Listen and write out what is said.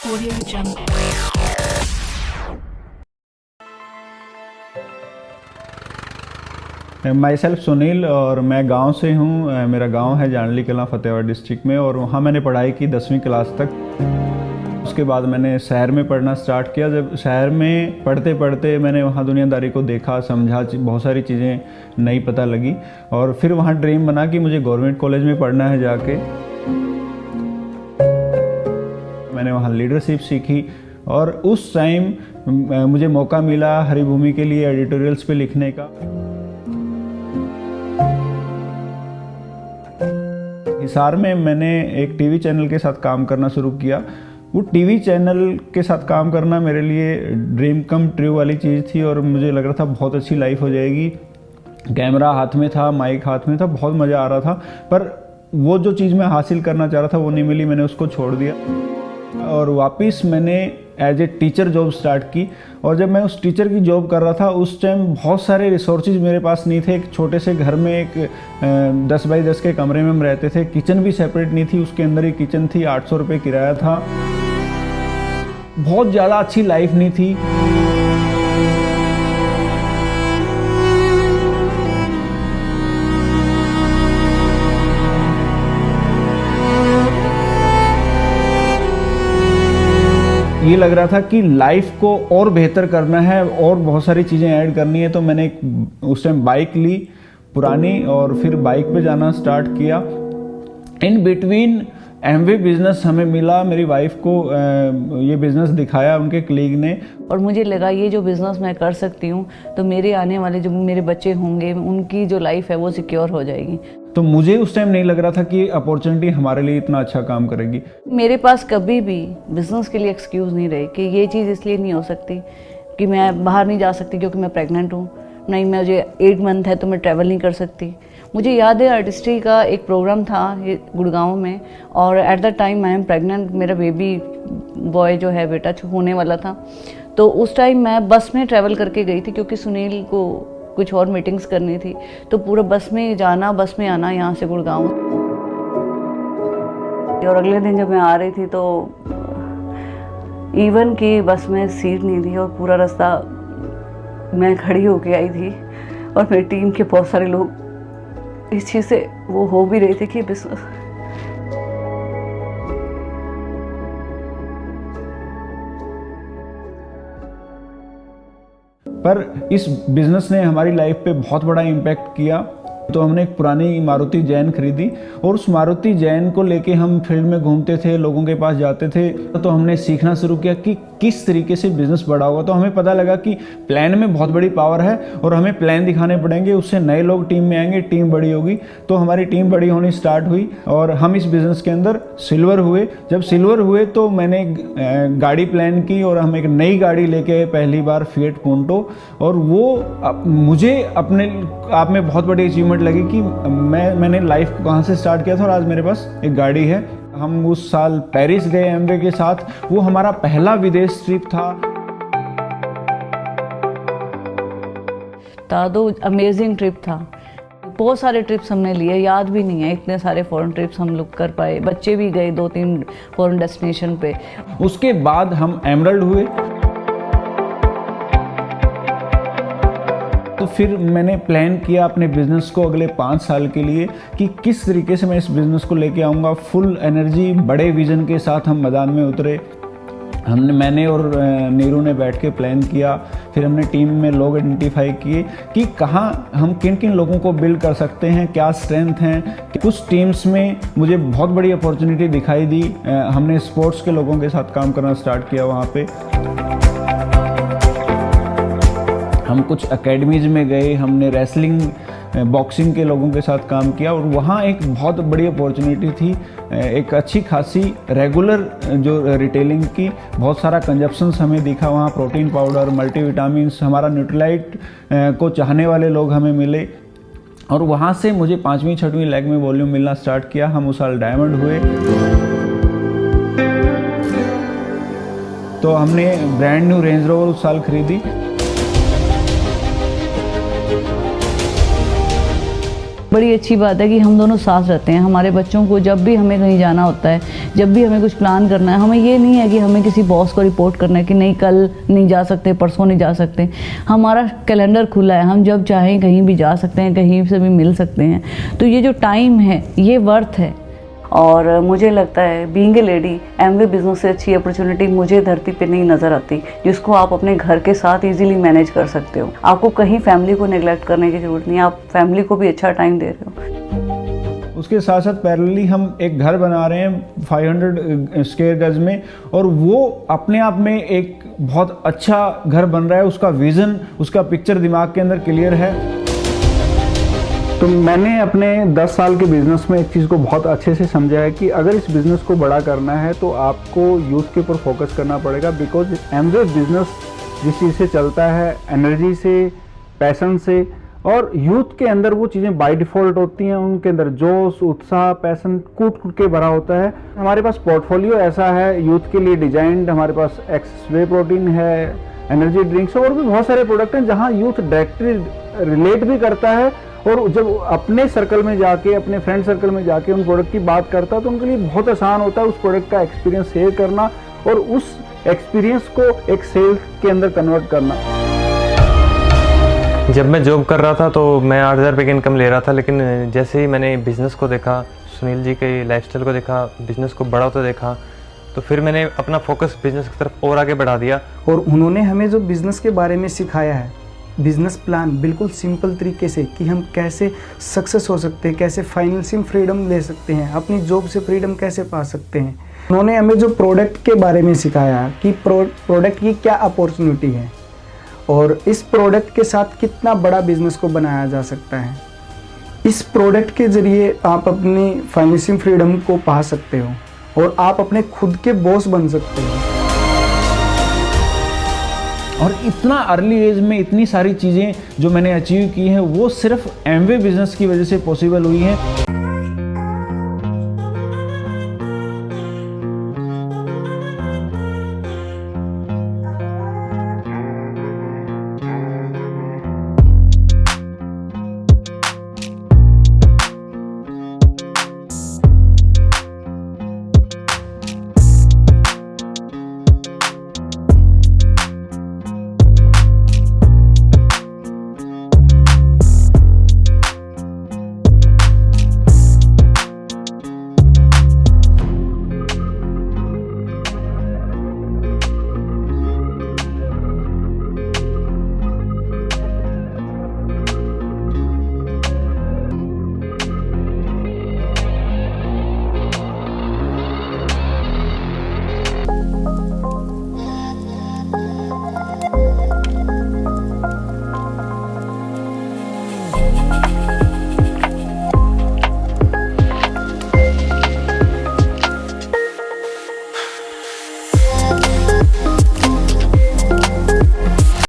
Audio Jungle. My self Sunil और मैं गांव से हूं। मेरा गांव है जानली कलां फतेहाबाद डिस्ट्रिक्ट में और वहां मैंने पढ़ाई की 10वीं क्लास तक। उसके बाद मैंने शहर में पढ़ना स्टार्ट किया। जब शहर में पढ़ते पढ़ते मैंने वहाँ दुनियादारी को देखा, समझा, बहुत सारी चीज़ें नई पता लगी और फिर वहाँ ड्रीम बना कि मुझे गवर्नमेंट कॉलेज में पढ़ना है जाके। मैंने वहाँ लीडरशिप सीखी और उस टाइम मुझे मौका मिला हरिभूमि के लिए एडिटोरियल्स पे लिखने का। हिसार में मैंने एक टीवी चैनल के साथ काम करना शुरू किया। वो टीवी चैनल के साथ काम करना मेरे लिए ड्रीम कम ट्रू वाली चीज़ थी और मुझे लग रहा था बहुत अच्छी लाइफ हो जाएगी। कैमरा हाथ में था, माइक हाथ में था, बहुत मज़ा आ रहा था, पर वो जो चीज़ मैं हासिल करना चाह रहा था वो नहीं मिली। मैंने उसको छोड़ दिया और वापस मैंने as a teacher job start की। और जब मैं उस टीचर की जॉब कर रहा था उस टाइम बहुत सारे रिसोर्सेज मेरे पास नहीं थे। एक छोटे से घर में एक 10 बाई 10 के कमरे में हम रहते थे। किचन भी सेपरेट नहीं थी, उसके अंदर ही किचन थी। 800 रुपये किराया था। बहुत ज़्यादा अच्छी लाइफ नहीं थी। ये लग रहा था कि लाइफ को और बेहतर करना है और बहुत सारी चीज़ें ऐड करनी है। तो मैंने उस टाइम बाइक ली पुरानी और फिर बाइक पे जाना स्टार्ट किया। इन बिटवीन एमवे बिज़नेस हमें मिला। मेरी वाइफ को ये बिज़नेस दिखाया उनके कलीग ने और मुझे लगा ये जो बिज़नेस मैं कर सकती हूँ तो मेरे आने वाले जो मेरे बच्चे होंगे उनकी जो लाइफ है वो सिक्योर हो जाएगी। तो मुझे उस टाइम नहीं लग रहा था कि अपॉर्चुनिटी हमारे लिए इतना अच्छा काम करेगी। मेरे पास कभी भी बिज़नेस के लिए एक्सक्यूज़ नहीं रहे कि ये चीज़ इसलिए नहीं हो सकती कि मैं बाहर नहीं जा सकती क्योंकि मैं प्रेग्नेंट हूँ, नहीं मुझे 8 मंथ है तो मैं ट्रैवल नहीं कर सकती। मुझे याद है आर्टिस्ट्री का एक प्रोग्राम था गुड़गांव में और at the time I am pregnant. मेरा बेबी बॉय जो है बेटा होने वाला था। तो उस टाइम मैं बस में ट्रैवल करके गई थी क्योंकि सुनील को कुछ और मीटिंग्स करनी थी। तो पूरा बस में जाना बस में आना यहाँ से गुड़गांव। और अगले दिन जब मैं आ रही थी तो इवन की बस में सीट नहीं थी और पूरा रास्ता मैं खड़ी होके आई थी और मेरी टीम के बहुत सारे लोग इस चीज़ से वो हो भी रहे थे कि बिजनेस पर इस बिज़नेस ने हमारी लाइफ पे बहुत बड़ा इम्पैक्ट किया। तो हमने एक पुरानी मारुति जैन खरीदी और उस मारुति जैन को लेके हम फील्ड में घूमते थे, लोगों के पास जाते थे। तो हमने सीखना शुरू किया कि किस तरीके से बिज़नेस बढ़ा होगा। तो हमें पता लगा कि प्लान में बहुत बड़ी पावर है और हमें प्लान दिखाने पड़ेंगे, उससे नए लोग टीम में आएंगे, टीम बड़ी होगी। तो हमारी टीम बड़ी होनी स्टार्ट हुई और हम इस बिज़नेस के अंदर सिल्वर हुए। जब सिल्वर हुए तो मैंने गाड़ी प्लान की और हम एक नई गाड़ी लेके आए पहली बार, फिएट पूंटो। और वो मुझे अपने आप में बहुत बड़ी अचीवमेंट लगी कि मैंने लाइफ को कहाँ से स्टार्ट किया था और आज मेरे पास एक गाड़ी है। हम उस साल पेरिस गए एमवे के साथ। वो हमारा पहला विदेश ट्रिप था। तो अमेजिंग ट्रिप था। बहुत सारे ट्रिप्स हमने लिए, याद भी नहीं है इतने सारे फॉरेन ट्रिप्स हम लोग कर पाए। बच्चे भी गए 2-3 फॉरेन डेस्टिनेशन पे। उसके बाद हम एमरल्ड हुए। तो फिर मैंने प्लान किया अपने बिज़नेस को अगले 5 साल के लिए कि किस तरीके से मैं इस बिज़नेस को लेके आऊँगा। फुल एनर्जी, बड़े विज़न के साथ हम मैदान में उतरे। मैंने और नीरू ने बैठ के प्लान किया। फिर हमने टीम में लोग आइडेंटिफाई किए कि कहाँ हम किन किन लोगों को बिल्ड कर सकते हैं, क्या स्ट्रेंथ हैं। कुछ टीम्स में मुझे बहुत बड़ी अपॉर्चुनिटी दिखाई दी। हमने स्पोर्ट्स के लोगों के साथ काम करना स्टार्ट किया वहाँ पे। हम कुछ एकेडमीज़ में गए, हमने रेसलिंग, बॉक्सिंग के लोगों के साथ काम किया और वहाँ एक बहुत बड़ी अपॉर्चुनिटी थी। एक अच्छी खासी रेगुलर जो रिटेलिंग की, बहुत सारा कंजप्शंस हमें दिखा वहाँ। प्रोटीन पाउडर, मल्टीविटामिन्स, हमारा न्यूट्रीलाइट को चाहने वाले लोग हमें मिले और वहाँ से मुझे 5वीं-6वीं लेग में वॉल्यूम मिलना स्टार्ट किया। हम उस साल डायमंड हुए। तो हमने ब्रांड न्यू रेंज रोवर उस साल खरीदी। बड़ी अच्छी बात है कि हम दोनों साथ रहते हैं। हमारे बच्चों को जब भी हमें कहीं जाना होता है जब भी हमें कुछ प्लान करना है, हमें ये नहीं है कि हमें किसी बॉस को रिपोर्ट करना है कि नहीं कल नहीं जा सकते, परसों नहीं जा सकते। हमारा कैलेंडर खुला है, हम जब चाहें कहीं भी जा सकते हैं, कहीं से भी मिल सकते हैं। तो ये जो टाइम है ये वर्थ है। और मुझे लगता है being a lady, Amway business से अच्छी अपॉर्चुनिटी मुझे धरती पे नहीं नज़र आती, जिसको आप अपने घर के साथ इजीली मैनेज कर सकते हो। आपको कहीं फैमिली को नेग्लेक्ट करने की ज़रूरत नहीं है, आप फैमिली को भी अच्छा टाइम दे रहे हो। उसके साथ साथ पैरेलली हम एक घर बना रहे हैं 500 स्क्वायर गज में, और वो अपने आप में एक बहुत अच्छा घर बन रहा है। उसका विज़न, उसका पिक्चर दिमाग के अंदर क्लियर है। तो मैंने अपने 10 साल के बिज़नेस में एक चीज़ को बहुत अच्छे से समझा है कि अगर इस बिज़नेस को बड़ा करना है तो आपको यूथ के ऊपर फोकस करना पड़ेगा। बिकॉज एमवे बिज़नेस जिस चीज़ से चलता है, एनर्जी से, पैशन से, और यूथ के अंदर वो चीज़ें बाय डिफ़ॉल्ट होती हैं। उनके अंदर जोश, उत्साह, पैशन कूट कूट के भरा होता है। हमारे पास पोर्टफोलियो ऐसा है यूथ के लिए डिजाइंड। हमारे पास एक्स वे प्रोटीन है, एनर्जी ड्रिंक्स, और भी बहुत सारे प्रोडक्ट हैं जहाँ यूथ डायरेक्टली रिलेट भी करता है। और जब अपने सर्कल में जाके, अपने फ्रेंड सर्कल में जाके उन प्रोडक्ट की बात करता है तो उनके लिए बहुत आसान होता है उस प्रोडक्ट का एक्सपीरियंस शेयर करना और उस एक्सपीरियंस को एक सेल्स के अंदर कन्वर्ट करना। जब मैं जॉब कर रहा था तो मैं 8,000 रुपये की इनकम ले रहा था, लेकिन जैसे ही मैंने बिज़नेस को देखा, सुनील जी के लाइफस्टाइल को देखा, बिज़नेस को बड़ा होता देखा, तो फिर मैंने अपना फोकस बिज़नेस की तरफ और आगे बढ़ा दिया। और उन्होंने हमें जो बिज़नेस के बारे में सिखाया है, बिज़नेस प्लान बिल्कुल सिंपल तरीके से कि हम कैसे सक्सेस हो सकते हैं, कैसे फाइनेंशियल फ्रीडम ले सकते हैं, अपनी जॉब से फ्रीडम कैसे पा सकते हैं। उन्होंने हमें जो प्रोडक्ट के बारे में सिखाया कि प्रोडक्ट की क्या अपॉर्चुनिटी है और इस प्रोडक्ट के साथ कितना बड़ा बिजनेस को बनाया जा सकता है। इस प्रोडक्ट के ज़रिए आप अपनी फाइनेंशियल फ्रीडम को पा सकते हो और आप अपने खुद के बॉस बन सकते हो। और इतना अर्ली एज में इतनी सारी चीज़ें जो मैंने अचीव की हैं वो सिर्फ एमवे बिज़नेस की वजह से पॉसिबल हुई हैं।